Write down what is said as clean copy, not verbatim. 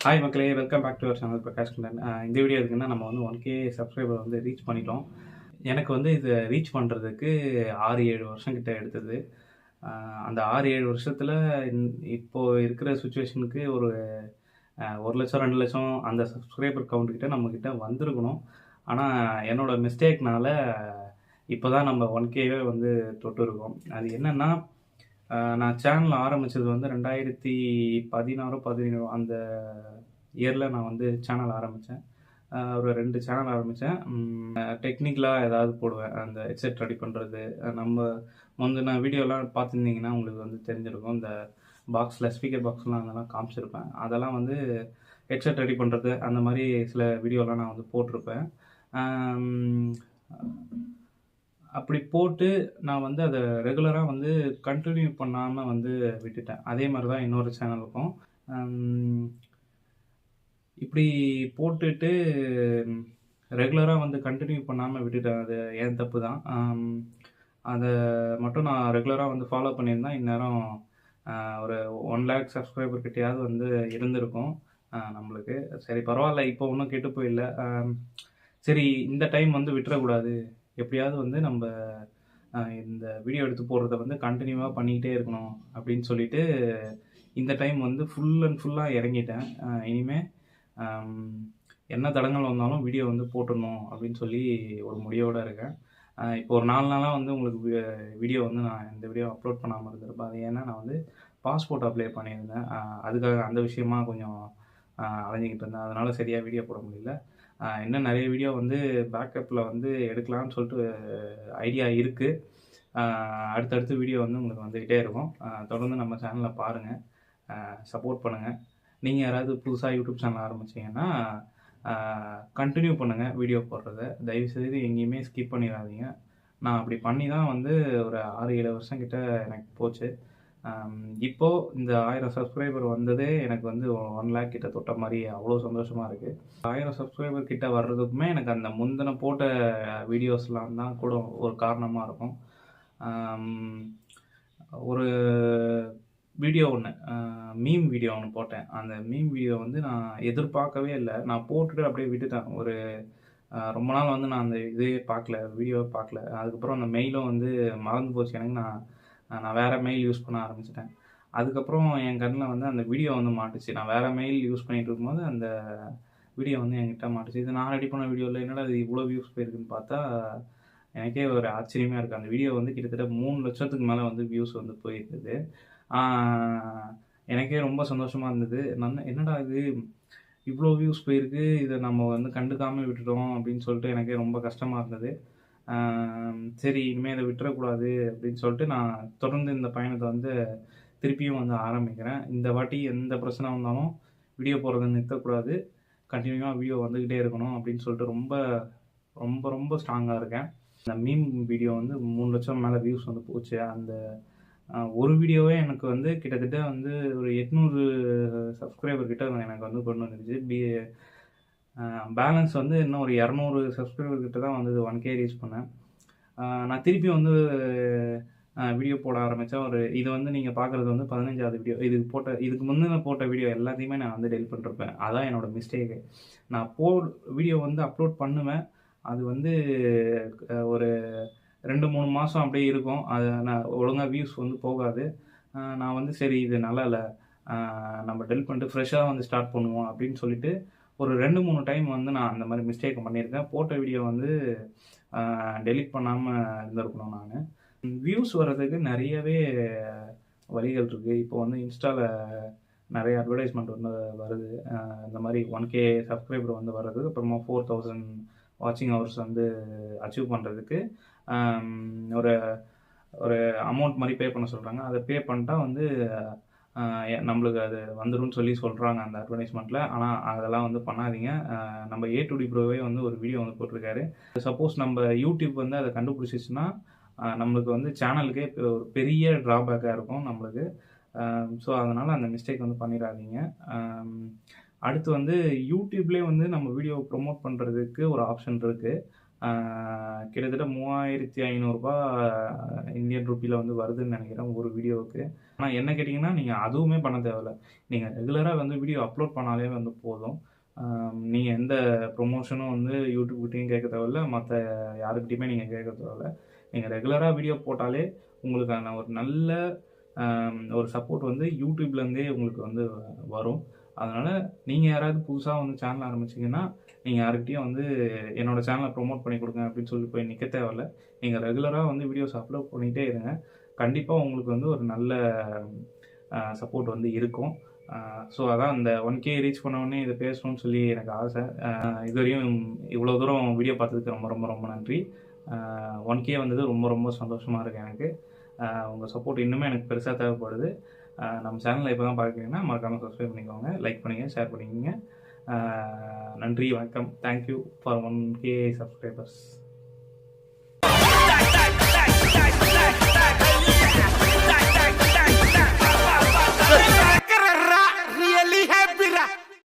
Hi மக்களே, welcome back to our channel Prakash Kundan. இந்த video எதுக்குன்னா, நம்ம வந்து 1K சப்ஸ்கிரைபர் வந்து ரீச் பண்ணிட்டோம். எனக்கு வந்து இதை ரீச் பண்ணுறதுக்கு 6-7 வருஷம் கிட்ட எடுத்தது. அந்த 6-7 வருஷத்தில் இப்போ இருக்கிற சுச்சுவேஷனுக்கு ஒரு 1,00,000 2,00,000 அந்த சப்ஸ்கிரைபர் கவுண்ட் கிட்ட நம்மக்கிட்ட வந்திருக்கணும். ஆனால் என்னோட மிஸ்டேக்னால இப்போ தான் நம்ம 1Kவே வந்து தொட்டு இருக்கோம். அது என்னென்னா, நான் சேனல் ஆரம்பித்தது வந்து 2016 17 அந்த இயரில் நான் வந்து சேனல் ஆரம்பித்தேன். ஒரு 2 சேனல் ஆரம்பித்தேன். டெக்னிக்கலாக ஏதாவது போடுவேன். அந்த ஹெட்செட் ரெடி பண்ணுறது, நம்ம முந்தின வீடியோலாம் பார்த்துருந்தீங்கன்னா உங்களுக்கு வந்து தெரிஞ்சிருக்கும். இந்த பாக்ஸில் ஸ்பீக்கர் பாக்ஸ்லாம் அதெல்லாம் காமிச்சிருப்பேன். அதெல்லாம் வந்து ஹெட்செட் ரெடி பண்ணுறது, அந்த மாதிரி சில வீடியோலாம் நான் வந்து போட்டிருப்பேன். அப்படி போட்டு நான் வந்து அதை ரெகுலராக வந்து கண்டினியூ பண்ணாமல் வந்து விட்டுட்டேன். அதே மாதிரி தான் இன்னொரு சேனலுக்கும். இப்படி போட்டுட்டு ரெகுலராக வந்து கண்டினியூ பண்ணாமல் விட்டுட்டேன். அது என் தப்பு தான். அதை மட்டும் நான் ரெகுலராக வந்து ஃபாலோ பண்ணியிருந்தேன், இந்நேரம் ஒரு 1 லேக் சப்ஸ்கிரைபர் கிட்டையாவது வந்து இருந்திருக்கும் நம்மளுக்கு. சரி பரவாயில்ல, இப்போ ஒன்றும் கெட்டு போயிடல. சரி, இந்த டைம் வந்து விட்டுறக்கூடாது. எப்படியாவது வந்து நம்ம இந்த வீடியோ எடுத்து போடுறத வந்து கண்டினியூவாக பண்ணிக்கிட்டே இருக்கணும் அப்படின்னு சொல்லிட்டு இந்த டைம் வந்து ஃபுல் அண்ட் ஃபுல்லாக இறங்கிட்டேன். இனிமேல் என்ன தடங்கள் வந்தாலும் வீடியோ வந்து போட்டுடணும் அப்படின்னு சொல்லி ஒரு முடிவோடு இருக்கேன். இப்போ ஒரு 4 நாளாக வந்து உங்களுக்கு வீடியோ வந்து நான் இந்த வீடியோ அப்லோட் பண்ணாமல் இருந்திருப்பேன். அது ஏன்னா நான் வந்து பாஸ்போர்ட் அப்ளை பண்ணியிருந்தேன். அதுக்காக அந்த விஷயமா கொஞ்சம் அலைஞ்சிக்கிட்டு இருந்தேன். அதனால் சரியாக வீடியோ போட முடியல. இன்னும் நிறைய வீடியோ வந்து பேக்கப்பில் வந்து எடுக்கலாம்னு சொல்லிட்டு ஐடியா இருக்குது. அடுத்தடுத்து வீடியோ வந்து உங்களுக்கு வந்துக்கிட்டே இருக்கும். தொடர்ந்து நம்ம சேனலை பாருங்கள், சப்போர்ட் பண்ணுங்கள். நீங்கள் யாராவது புதுசாக யூடியூப் சேனல் ஆரம்பிச்சிங்கன்னா கண்டினியூ பண்ணுங்கள் வீடியோ போடுறத. தயவுசெய்து எங்கேயுமே ஸ்கிப் பண்ணிடாதீங்க. நான் அப்படி பண்ணி தான் வந்து ஒரு 6-7 வருஷம் கிட்ட எனக்கு போச்சு. இப்போது இந்த 1000 சப்ஸ்கிரைபர் வந்ததே எனக்கு வந்து 1 லேக் கிட்ட தொட்ட மாதிரி அவ்வளோ சந்தோஷமாக இருக்குது. 1000 சப்ஸ்கிரைபர் கிட்ட வர்றதுக்குமே எனக்கு அந்த முந்தின போட்ட வீடியோஸ்லாம் தான் கூட ஒரு காரணமாக இருக்கும். ஒரு வீடியோ ஒன்று, மீம் வீடியோ ஒன்று போட்டேன். அந்த மீம் வீடியோ வந்து நான் எதிர்பார்க்கவே இல்லை. நான் போட்டுட்டு அப்படியே விட்டுட்டேன். ஒரு ரொம்ப நாள் வந்து நான் அந்த இதுவே பார்க்கல, வீடியோவே பார்க்கல. அதுக்கப்புறம் அந்த மெயிலும் வந்து மறந்து போச்சு எனக்கு. நான் வேறு மெயில் யூஸ் பண்ண ஆரம்பிச்சிட்டேன். அதுக்கப்புறம் என் கண்ணில் வந்து அந்த வீடியோ வந்து மாட்டுச்சு. நான் வேறு மெயில் யூஸ் பண்ணிகிட்டு இருக்கும்போது அந்த வீடியோ வந்து என்கிட்ட மாட்டுச்சு. இது நான் ரெடி பண்ண வீடியோவில் என்னடா இது இவ்வளோ வியூஸ் போயிருக்குன்னு பார்த்தா எனக்கே ஒரு ஆச்சரியமாக இருக்குது. அந்த வீடியோ வந்து கிட்டத்தட்ட 3 லட்சத்துக்கு மேலே வந்து வியூஸ் வந்து போயிருந்தது. எனக்கே ரொம்ப சந்தோஷமாக இருந்தது. என்னடா இது இவ்வளோ வியூஸ் போயிருக்கு, இதை நம்ம வந்து கண்டுக்காமல் விட்டுட்டோம் அப்படின்னு சொல்லிட்டு எனக்கே ரொம்ப கஷ்டமாக இருந்தது. சரி, இனிமேல் இதை விட்டுறக்கூடாது அப்படின்னு சொல்லிட்டு நான் தொடர்ந்து இந்த பயணத்தை வந்து திருப்பியும் வந்து ஆரம்பிக்கிறேன். இந்த வாட்டி எந்த பிரச்சனை வந்தாலும் வீடியோ போடுறதை நிறுத்தக்கூடாது, கண்டினியூவாக வீடியோ வந்துக்கிட்டே இருக்கணும் அப்படின்னு சொல்லிட்டு ரொம்ப ரொம்ப ரொம்ப ஸ்ட்ராங்காக இருக்கேன். அந்த மீம் வீடியோ வந்து 3 லட்சம் மேலே வியூஸ் வந்து போச்சு. அந்த ஒரு வீடியோவே எனக்கு வந்து கிட்டத்தட்ட வந்து ஒரு 800 சப்ஸ்கிரைபர் கிட்ட எனக்கு வந்து கொண்டு வந்துருச்சு. பேலன்ஸ் வந்து இன்னும் ஒரு 200 சப்ஸ்கிரைபர் கிட்ட தான் வந்தது 1K ரீச் பண்ணேன். நான் திருப்பி வந்து வீடியோ போட ஆரம்பித்தேன். இது வந்து நீங்கள் பார்க்குறது வந்து 15வது வீடியோ. இதுக்கு முந்தின போட்ட வீடியோ எல்லாத்தையுமே நான் வந்து டெலிட் பண்ணிருப்பேன். அதான் என்னோடய மிஸ்டேக்கு. நான் வீடியோ வந்து அப்லோட் பண்ணுவேன். அது வந்து ஒரு 2-3 மாதம் அப்படியே இருக்கும். அது நான் ஒழுங்காக வியூஸ் வந்து போகாது. நான் வந்து சரி இது நல்லா இல்லை, நம்ம டெலிட் பண்ணிட்டு ஃப்ரெஷ்ஷாக வந்து ஸ்டார்ட் பண்ணுவோம் அப்படின்னு சொல்லிட்டு ஒரு 2-3 டைம் வந்து நான் அந்த மாதிரி மிஸ்டேக் பண்ணியிருக்கேன். போட்ட வீடியோ வந்து டெலிட் பண்ணாமல் இருந்திருக்கணும் நான். வியூஸ் வர்றதுக்கு நிறையவே வழிகள் இருக்குது. இப்போ வந்து இன்ஸ்டாவில் நிறைய அட்வர்டைஸ்மெண்ட் வந்து வருது. இந்த மாதிரி 1K சப்ஸ்கிரைபர் வந்து வர்றது, அப்புறமா 4000 வாட்சிங் ஹவர்ஸ் வந்து அச்சீவ் பண்ணுறதுக்கு ஒரு ஒரு அமௌண்ட் மாதிரி பே பண்ண சொல்கிறாங்க. அதை பே பண்ணிட்டா வந்து நம்மளுக்கு அது வந்துடும் சொல்லி சொல்கிறாங்க அந்த அட்வர்டைஸ்மெண்ட்டில். ஆனால் அதெல்லாம் வந்து பண்ணாதீங்க. நம்ம A2D ப்ரோவே வந்து ஒரு வீடியோ வந்து போட்டிருக்காரு. சப்போஸ் நம்ம யூடியூப் வந்து அதை கண்டுபிடிச்சிச்சுன்னா நம்மளுக்கு வந்து சேனலுக்கே ஒரு பெரிய ட்ராபேக்காக இருக்கும் நம்மளுக்கு. ஸோ அதனால் அந்த மிஸ்டேக் வந்து பண்ணிடாதீங்க. அடுத்து வந்து யூடியூப்லேயே வந்து நம்ம வீடியோ ப்ரொமோட் பண்ணுறதுக்கு ஒரு ஆப்ஷன் இருக்குது. கிட்டத்தட்ட 3500 இந்தியன் ருப்பியில் வந்து வருதுன்னு நினைக்கிறேன் ஒரு வீடியோவுக்கு. ஆனால் என்ன கேட்டிங்கன்னா, நீங்கள் அதுவுமே பண்ண தேவையில்ல. நீங்கள் ரெகுலராக வந்து வீடியோ அப்லோட் பண்ணாலே வந்து போதும். நீங்கள் எந்த ப்ரொமோஷனும் வந்து யூடியூப்கிட்டையும் கேட்க தேவையில்ல, மற்ற யாருக்கிட்டையுமே நீங்கள் கேட்க தேவையில்ல. நீங்கள் ரெகுலராக வீடியோ போட்டாலே உங்களுக்கான ஒரு நல்ல ஒரு சப்போர்ட் வந்து யூடியூப்லேருந்தே உங்களுக்கு வந்து வரும். அதனால் நீங்கள் யாராவது புதுசாக வந்து சேனல் ஆரம்பிச்சிங்கன்னா, நீங்கள் யாருக்கிட்டையும் வந்து என்னோடய சேனலை ப்ரொமோட் பண்ணி கொடுங்க அப்படின்னு சொல்லி போய் நிற்க தேவையில்ல. நீங்கள் ரெகுலராக வந்து வீடியோஸ் அப்லோட் பண்ணிகிட்டே இருங்க. கண்டிப்பாக உங்களுக்கு வந்து ஒரு நல்ல சப்போர்ட் வந்து இருக்கும். ஸோ அதான் இந்த 1K ரீச் பண்ண இதை பேசணும்னு சொல்லி எனக்கு ஆசை. இதுவரையும் இவ்வளோ தூரம் வீடியோ பார்த்ததுக்கு ரொம்ப ரொம்ப ரொம்ப நன்றி. 1K வந்தது ரொம்ப ரொம்ப சந்தோஷமாக இருக்குது எனக்கு. உங்கள் சப்போர்ட் இன்னுமே எனக்கு பெருசாக தேவைப்படுது. நம்ம சேனலை இப்போ தான் பார்க்குறீங்கன்னா மறக்காமல் சப்ஸ்கிரைப் பண்ணிக்கோங்க, லைக் பண்ணுங்கள், ஷேர் பண்ணிக்கோங்க. நன்றி, வணக்கம். Thank you for 1K subscribers.